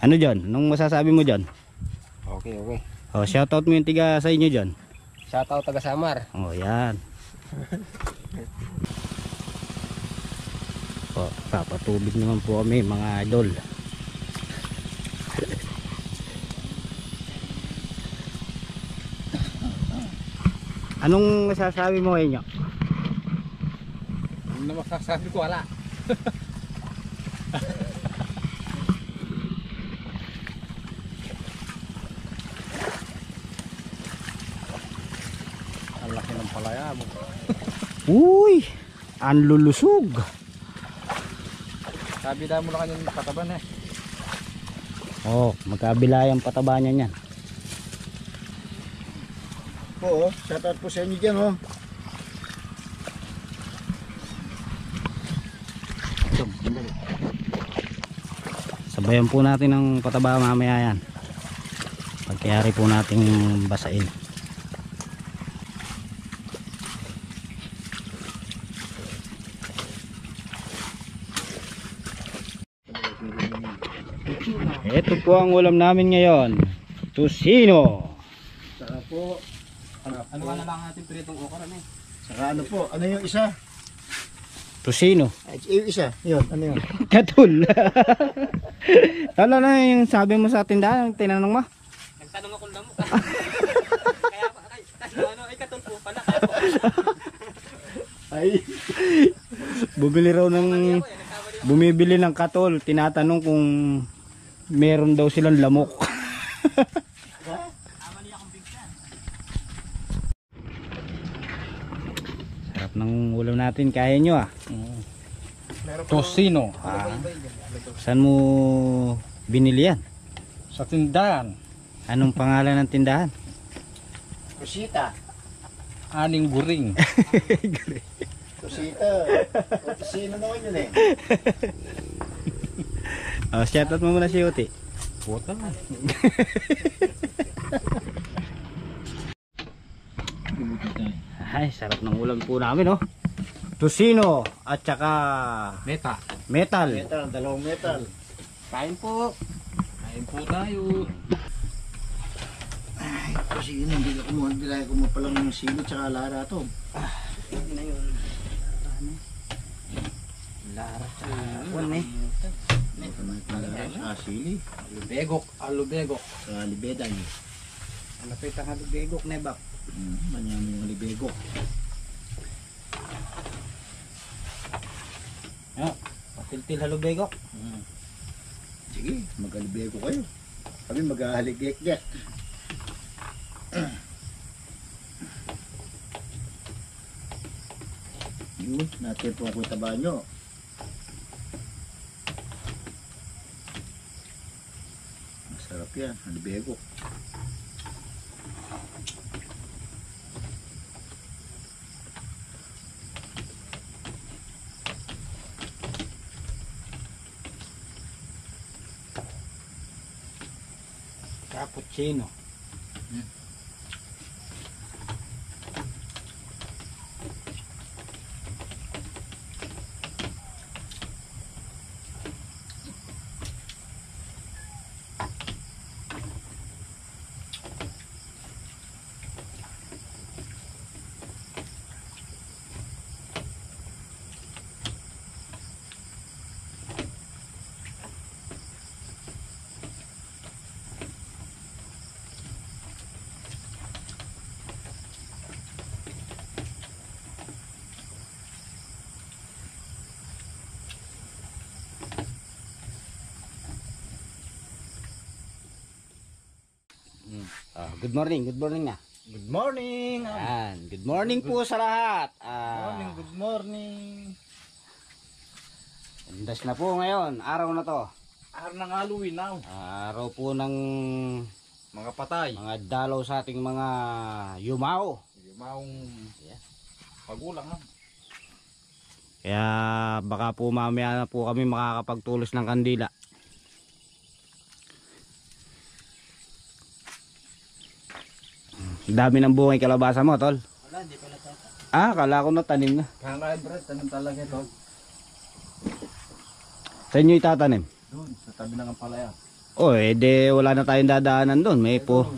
Ano dyan? Anong masasabi mo dyan? Okay, okay. Oh, shoutout mo yung tiga sa inyo dyan. Shoutout taga Samar. Oh, yan. Oh, papatubig naman po kami mga idol. Anong masasabi mo inyo? Ano na masasabi ko, wala. Ang laki ng palaya mo. Uy, ang lulusog. Sabi dahil mo na kanyang pataban eh. Oh, magkabila yung pataba niya yan. Oo, shoutout po sa inyo dyan, oh. Sabayan po natin ng pataba mamaya yan. Pagkayari po nating basain. Ito po ang ulam namin ngayon. Tusino. Saka po, Ano ka na lang natin piritong okra na eh. saka ano po, ano yung isa? Tusino. Ay, yung isa, yun, ano yun? Katul. Tala na yung sabi mo sa tindahan, tinanong mo. Nagtanong ako lang mo. Kaya kasi ano, ay katul po pala. Ay, bumibili ng katol, tinatanong kung meron daw silang lamok. Sarap ng ulam natin, kaya nyo ah. Tosino. Saan mo binili yan? Sa tindahan. Anong pangalan ng tindahan? kusita. Aning guring. Kusita. Kusino naman yun eh. Oh, shoutout mo muna si Uti. Puta nga. Ay, sarap ng ulam po namin, oh. Tusino at saka Meta. metal. Metal, dalawang metal. Kain po. Kain po tayo. Ay, kasi yun, hindi ko mo palang yung sili tsaka lara to. Hindi na yun. Lara tsaka one eh. Ito na yung lara tsaka sili. Alubegok. Alubegok. Sa libedan. Malapit ang halubegok na ibak. Manyami yung libego. Oh, patiltil halubegok. Sige, mag-alibego kayo. Kami mag-ahaligek-gek. Yun, natin po ako taba nyo. Masarap yan, alibego. Cappuccino. Good morning na. Good morning! Yan, good morning po sa lahat. Good morning! Undas na po ngayon, araw na to. Araw ng Halloween now. Araw po ng Mga patay. mga dalaw sa ating mga yumao. Yung maong pagulang ha. Kaya baka po mamaya na po kami makakapagtulos ng kandila. Dami ng bungay kalabasa mo, tol. Wala, hindi pala tata. Kala ko na tanim na. Kaya Brad, tanong talaga ito. Sa inyo itatanim? Doon, sa tabi ng ampalaya. Wala na tayong dadaanan doon. May po.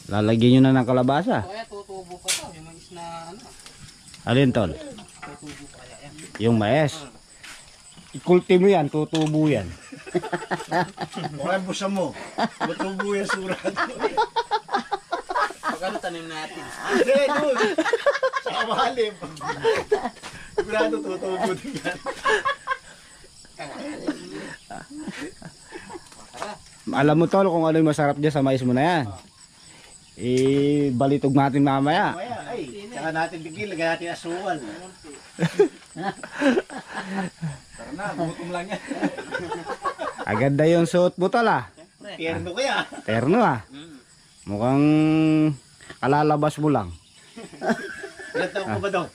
Lalagyan nyo na ng kalabasa. Kaya tutubo pa to. Yung mais na ano. Alin tol? Tutubo kaya yan. Yung mais. Ikulti mo yan, tutubo yan. Baka busa mo. Matubo yung surat. Pagkano tanim natin? Hindi, doon. Sa kamahalim. Sigurado tutubo din yan. Alam mo tol kung ano yung masarap dyan sa mais mo na yan. Balitog natin mamaya. Maya, ay, saka natin bigil, lagyan natin asukal. Tara na, gutom lang yan. Aganda yung suot mo tol ah. Tierno kaya. Terno ah. Mukhang kalalabas mo lang. Ilan taong ko ba daw?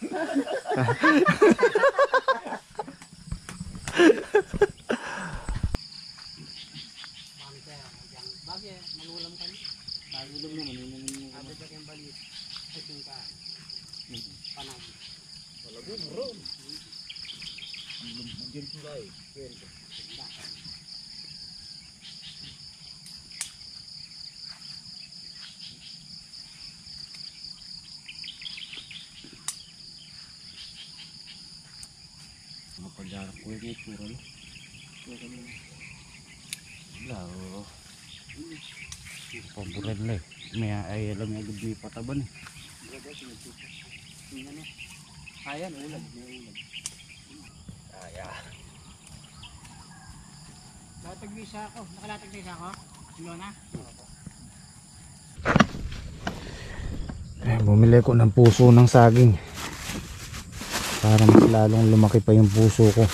Mapadarap ko yung itsura no? Wala o. Paboran lang. May ay alam yung agad yung pataban eh. Ayan, ulam. May ulam. Latag na isa ako. Nakalatag na isa ako. Lona. Bumili ko ng puso ng saging. Para mas lalong lumaki pa yung puso ko.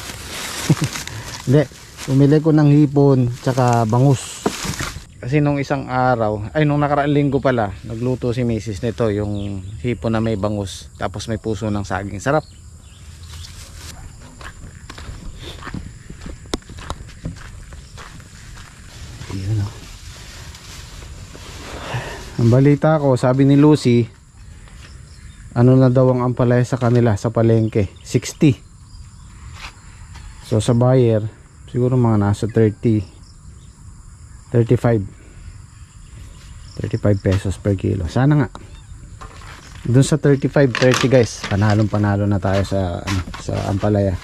Hindi, bumili ko ng hipon tsaka bangus. Kasi nung isang araw, nung nakaraang linggo pala, nagluto si Mrs. nito yung hipon na may bangus tapos may puso ng saging. Sarap. Yun, oh. Ang balita ko, sabi ni Lucy, ano na daw ang ampalaya sa kanila sa palengke, 60. So sa buyer siguro mga nasa 35 pesos per kilo. Sana nga dun sa 35, 30 guys, panalo na tayo sa ampalaya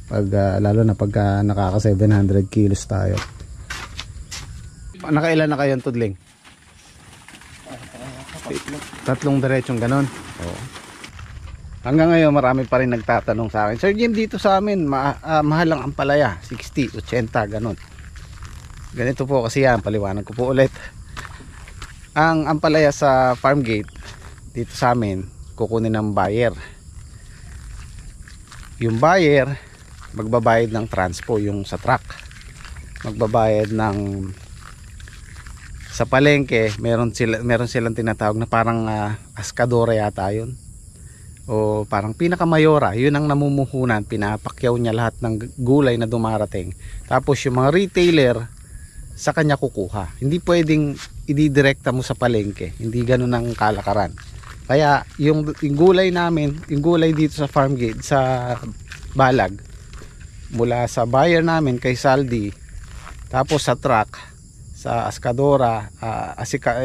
pag lalo na pagka nakaka 700 kilos tayo. Nakailan na kayo tudling? Tatlong diretsong ganon. Oo. Hanggang ngayon marami pa rin nagtatanong sa akin, Sir Jim, dito sa amin mahal ang ampalaya, 60, 80 ganon. Ganito po kasi yan, paliwanag ko po ulit. Ang ampalaya sa farm gate dito sa amin, kukunin ng buyer. Yung buyer magbabayad ng transpo, yung sa truck magbabayad ng, sa palengke meron silang tinatawag na parang askadora yata yun, o parang pinakamayora, yun ang namumuhunan, pinapakyaw niya lahat ng gulay na dumarating, tapos yung mga retailer sa kanya kukuha. Hindi pwedeng ididirekta mo sa palengke, hindi ganun ang kalakaran. Kaya yung gulay namin, yung gulay dito sa farm gate, sa Balag, mula sa buyer namin kay Saldi, tapos sa truck sa Askadora,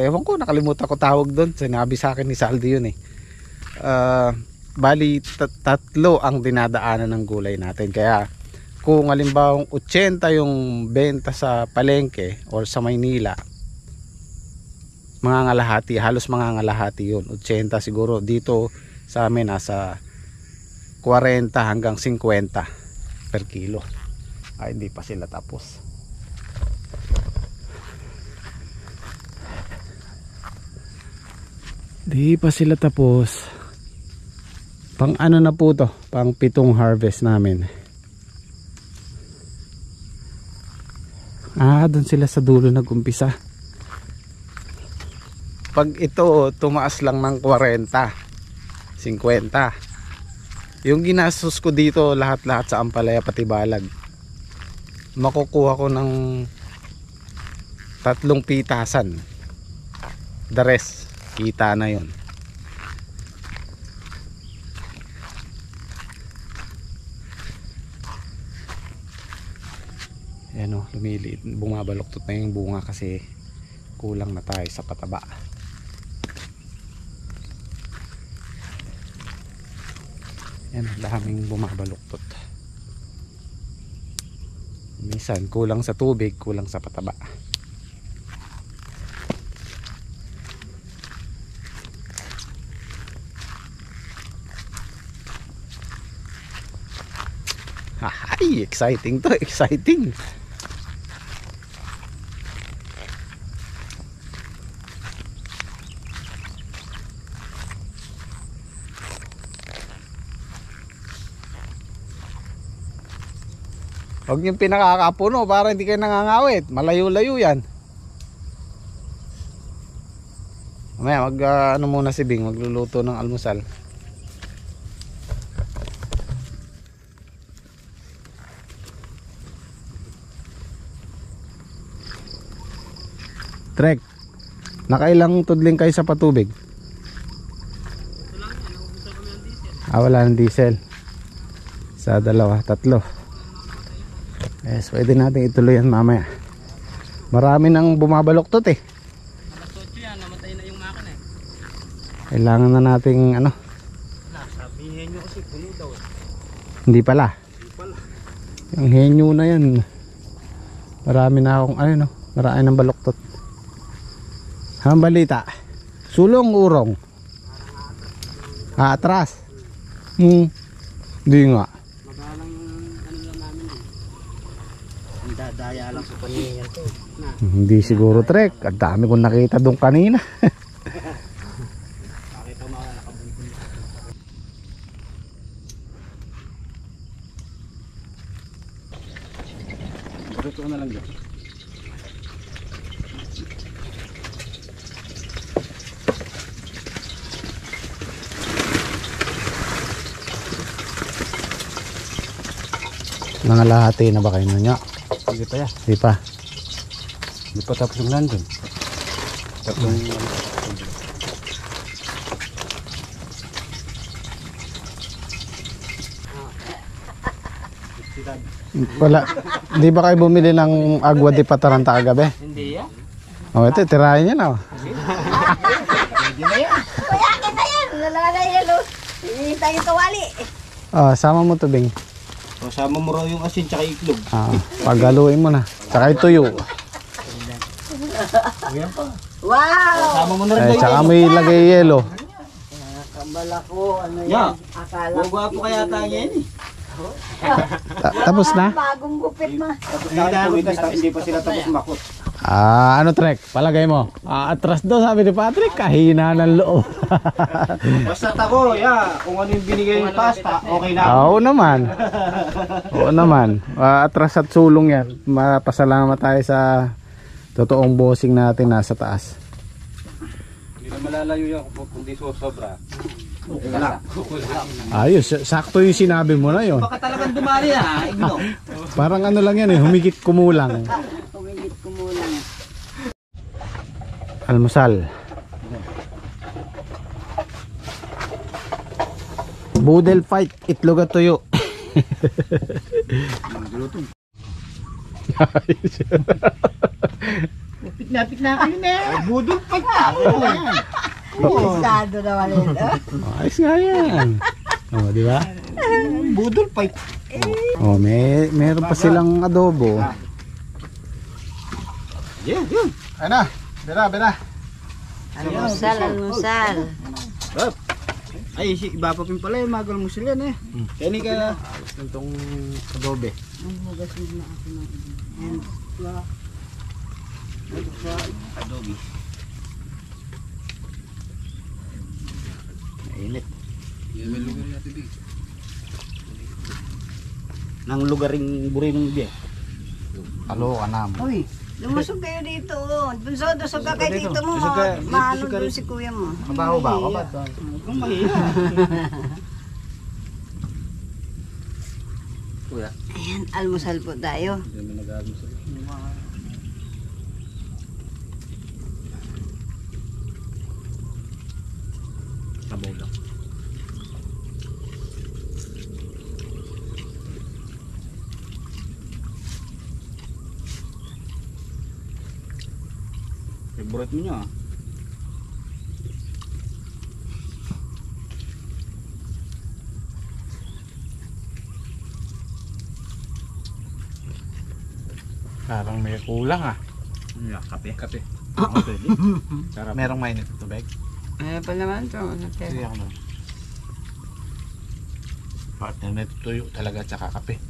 ewan ko, nakalimutan ko tawag doon, sinabi sa akin ni Saldi yun eh. Bali tatlo ang dinadaanan ng gulay natin. Kaya kung halimbawa 80 yung benta sa palengke or sa Maynila, halos mangangalahati yun, 80 siguro. Dito sa amin nasa 40 hanggang 50 per kilo. Hindi pa sila tapos. Di pa sila tapos. Pang ano na po to, pang 7 harvest namin. Doon sila sa dulo nag-umpisa. Pag ito tumaas lang ng 40, 50, yung ginastos ko dito lahat-lahat sa ampalaya pati Balag, makukuha ko ng 3 pitasan. The rest kita na yun. Ayan o, lumiliit, bumabaluktot na yung bunga kasi kulang na tayo sa pataba. Ayan, daming bumabaluktot. Minsan kulang sa tubig, kulang sa pataba. Ay, exciting to, exciting. Huwag yung pinakakapuno para hindi kayo nangangawit. Malayo-layo yan. Mamaya ano muna si Bing, magluluto ng almusal. Trek, nakailang tudling kayo sa patubig? Wala ng diesel. Sa dalawa, tatlo. Yes, pwede natin ituloy yan mamaya. Marami nang bumabaluktot eh. Alas 8 yan, namatay na yung makina eh. Kailangan na nating ano. Sabihin nyo kasi puno daw eh. Hindi pala. Hindi pala. Yung henyo na yan. Marami na akong ano no, marami ng baluktot. Ang balita, sulong urong. Atras. Hindi nga. Magalang ano lang namin eh. Ang dadaya lang sa paningan to. Na. Hindi siguro Trek. Ang dami kong nakita doon kanina. Pakita mo ako nakabuntin. Ito na lang dyan. Nangalahati na ba kayo nun niya? Hindi pa yan. Di pa. Hindi pa tapos yung nandun. Tapos yung... Wala. Di ba kayo bumili ng agwa di pataranta kagabi? Hindi yan. O ito, tirahin nyo na. Kuya, kita yan. Lalagay yan, oh. Hinihintay yung kawali. Sama mo to, Bing. O, sama mo raw yung asin tsaka iklog. Paghaluin mo na. Tsaka ituyo. Wow! Sama mo na rin Tsaka may lagay yelo. Kambala ko, ano yan? Yeah. Akala ko. Gwapo kaya tayo yan eh. Tapos na? Bagong gupit ma. Tapos hindi pa sila tapos makot. Ano Trek? Palagay mo? Atras daw sabi ni Patrick. Kahina ng loob. Basta ako, kung ano yung binigay yung pasta, okay na. Oo naman. Oo naman. Atras at sulong yan. Mapasalamat tayo sa totoong bossing natin nasa taas. Hindi na malalayo yan kung hindi sobra. Okay lang. Ayos. Sakto yung sinabi mo na yon. Baka talagang dumali Igno. Parang ano lang yan eh. Humigit kumulang. Humigit kumulang. Almusal. Budel fight. Itlog at tuyo. Pit na kayo na. Budol pa ka. Pisado naman yun. Ayos nga yan. Di ba? Budol pa. Meron pa silang adobo. Yan, yun. Ay na. Bera. Almusal, almusal. Ay, iba pa pin pala yung magal mo sila eh. Kaya ni ka. Itong adobe. Ang hugas mo na ako ng and Adobe. Mainit. Nang lugaring burinong biya. Alo ka na. uy, lumusog kayo dito. Dusog ka kay dito mo. Dusog ka, Maano dusog ka doon rin. si kuya mo. Mabaho ba ako ba? Kung mahina. Kuya. Ayan, almusal po tayo. Hindi mo nag-almusal. Sabaw lang. Favorite mo nyo ah. Parang may kulang ah. Kape. Kape. Oo, pwede. Sarap. Merong mainit na tubig. Ano pa naman ito? Sige ako na. Partner na tuyo talaga tsaka kape.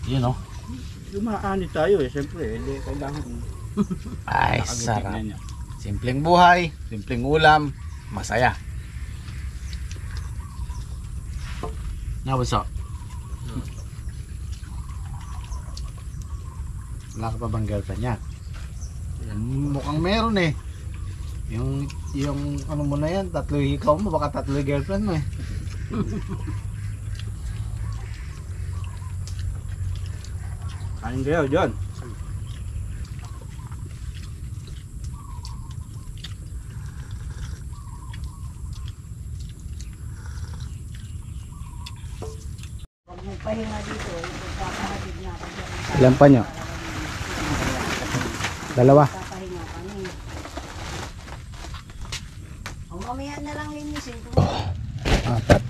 Yun oh. Lumaani tayo eh, siyempre. Hindi kailangan. Ay, Nakagutik sarap. na niya. Simpleng buhay, simpleng ulam, masaya. Nabuso. Wala ka pa bang girlfriend niya? Mukhang meron eh. Yung ano mo na yan, tatlo yung ikaw mo, baka tatlo yung girlfriend mo eh. Kain kayo, John. Huwag mo pahinga dito. Papahatid na ako dyan. Ilan pa nyo? Dalawa. Papahinga kami. O mamaya na lang linisin. Apat.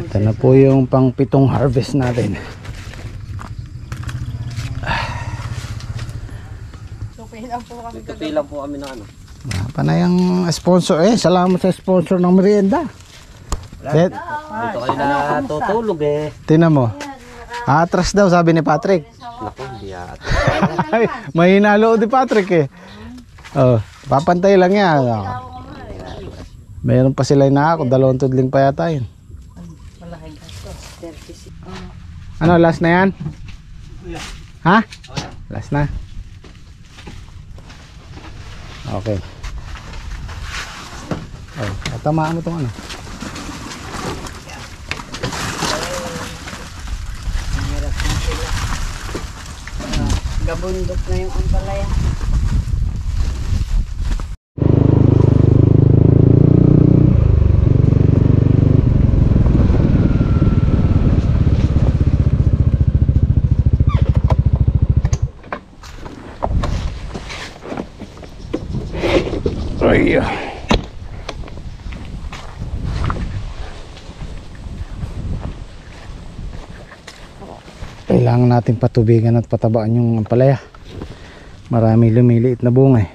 Ito na po yung pang pitong harvest natin. Supilan po kami. Tutupilan po kami ng ano. Panayang sponsor eh. Salamat sa sponsor ng merienda. Dito Dito kayo na tutulog eh. Tinan mo. Atras daw sabi ni Patrick. Naku, hindi at. Ay, may hinalo di Patrick eh. Oh, papantay lang yan. Oh. Mayroon pa sila na ako. 2 tudling pa yata yun. Malaking gasto. 36. Ano, last na yan? Ha? Last na. Okay. Oh, tamaan mo itong ano. Gabundok na yung ampalaya. Ay. Kailangan natin patubigan at patabaan yung ampalaya. Marami lumiliit na bunga eh.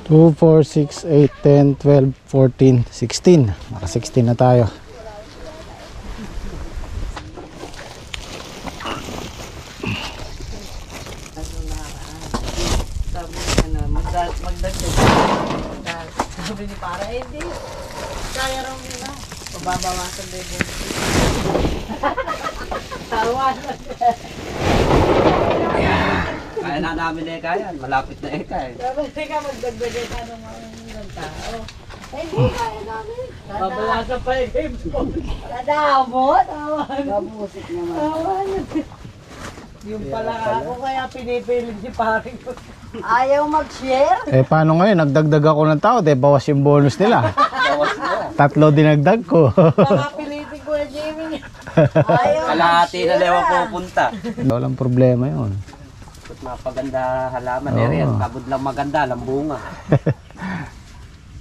Two, 4, 6, 8, 10, 12, 14, 16. Naka 16 na tayo. Sabi ano, magdagdag. Sabi ni para, hindi. Kaya raw nila. Pababawasan din yung tawa na. Kaya na namin eh kaya. Malapit na eh kaya. Sabi ka magdagdag ka ng mga tao. Hindi kaya namin. Babawasan pa yung games ko. Kadamot. Gabusik naman. Yung pala ako kaya pinipilit si paring ko. Ayaw mag-share? Eh paano ngayon? Nagdagdag ako ng tao. De bawas yung bonus nila. Bawas na. 3 dinagdag ko. Makapilitin ko na Jamie. Ayaw Kalahati na lewa pupunta. Walang problema yun. Ba't mapaganda halaman Oo. eh yan. Kabod lang maganda, lambunga.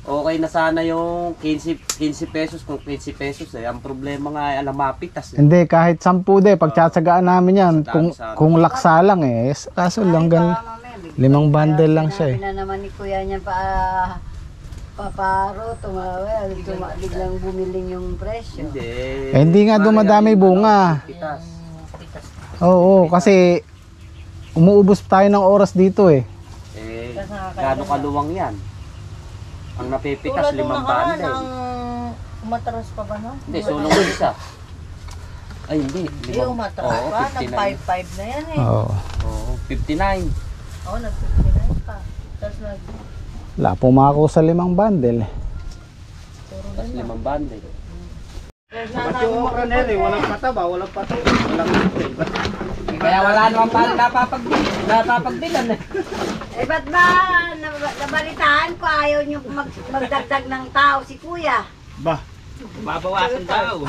Okay na sana yung 15 pesos kung 15 pesos eh. Ang problema nga ay alam mapitas eh. Hindi, kahit 10 de. Pagtsatsagaan namin yan. Sa Kung laksa lang eh. Kaso lang gan 5 bundle lang siya eh. Sinabi na naman ni kuya niya paparo, biglang bumiling yung presyo. Hindi. Eh, hindi nga dumadami bunga. Pitas. Oo, kasi umuubos tayo ng oras dito eh. Eh, gaano kaluwang yan? Ang napipitas, 5 bundle. Umatras pa ba no? Hindi, sulong ko isa. Ay, hindi. Hindi umatras pa, nag 5-5 na yan eh. Oo. Oo. 59. Oo, nag-59 pa. Tapos Wala pumako sa 5 bundle. Tapos 5 bundle. Ba't yung okra na yun, walang pataba, walang pato, walang itin. Kaya wala naman pala napapagbilan eh. Eh, ba't ba nabalitaan ko ayaw niyo magdagdag ng tao si kuya? Bah, Babawasan daw.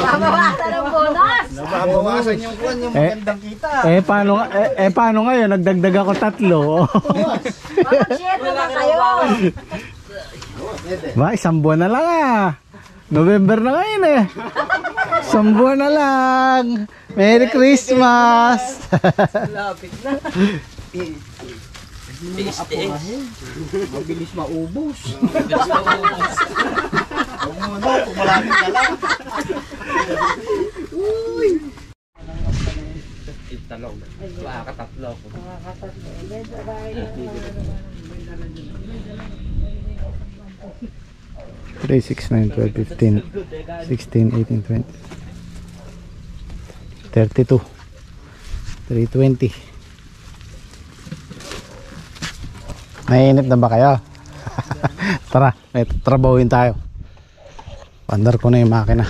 Babawasan ng bonus! nababawasan yung kuwan, yung magandang kita. Paano ngayon? Nagdagdag ako 3. Mag-share naman kayo! Ba, 1 buwan na lang ah. November na ngayon eh. 1 buwan na lang. Merry Christmas. lapit na. Mabilis maubos. Huwag mo na, kung malapit ka lang. Italog. Makakatatlo ko. 3, 6, 9, 12, 15, 16, 18, 20, 32, 320. Mainit na ba kayo? Tara, may trabahuin tayo. Pandar ko na yung makina.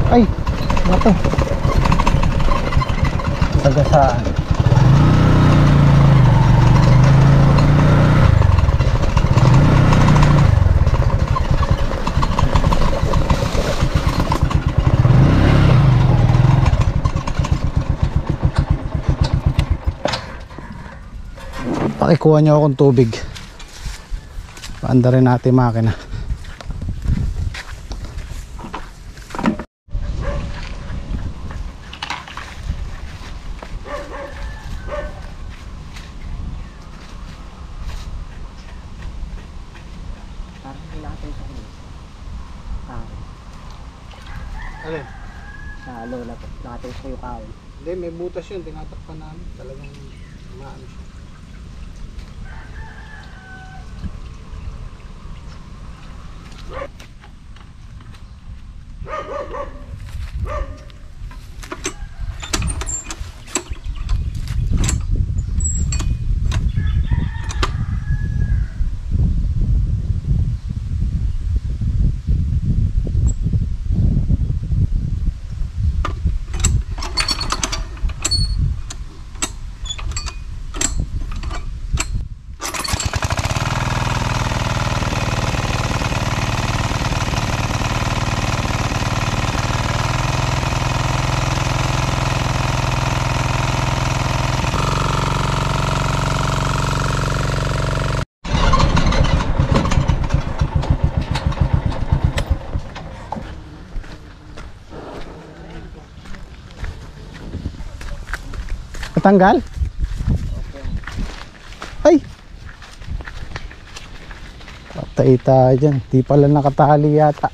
Ay, ano to? Sagasaan. Pakikuha nyo akong tubig. Paandarin natin makina. Parang kailangan sa ano. Alin? Sa lola ko. Nakatay ko yung kawin. Hindi, may butas yun, tinatakpan namin. Talagang maano siya. Tanggal? Ay! Patay tayo dyan. Di pala nakatali yata.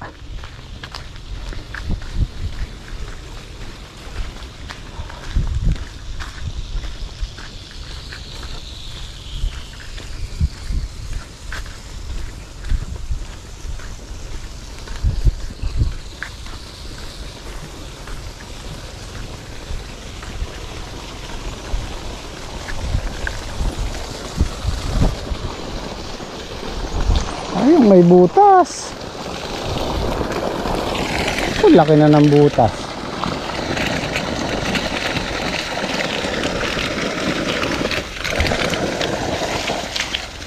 Ayun, may butas. Ang laki na ng butas.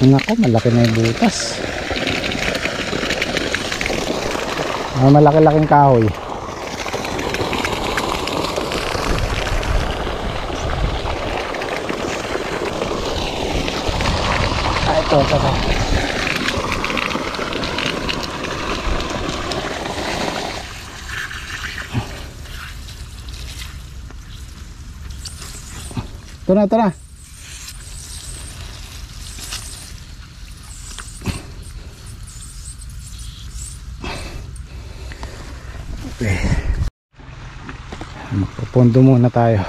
Nako, malaki na yung butas. Malaki-laking kahoy. Ito. Ito na, ito na. Okay. Magpupondo muna tayo.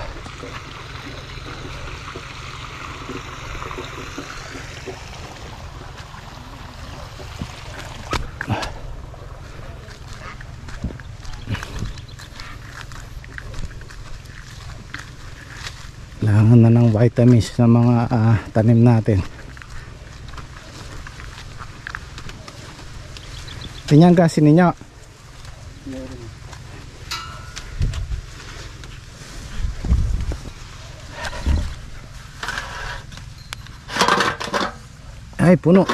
Kailangan na ng vitamins sa mga tanim natin. Tingnan kasi ninyo. Ay, puno.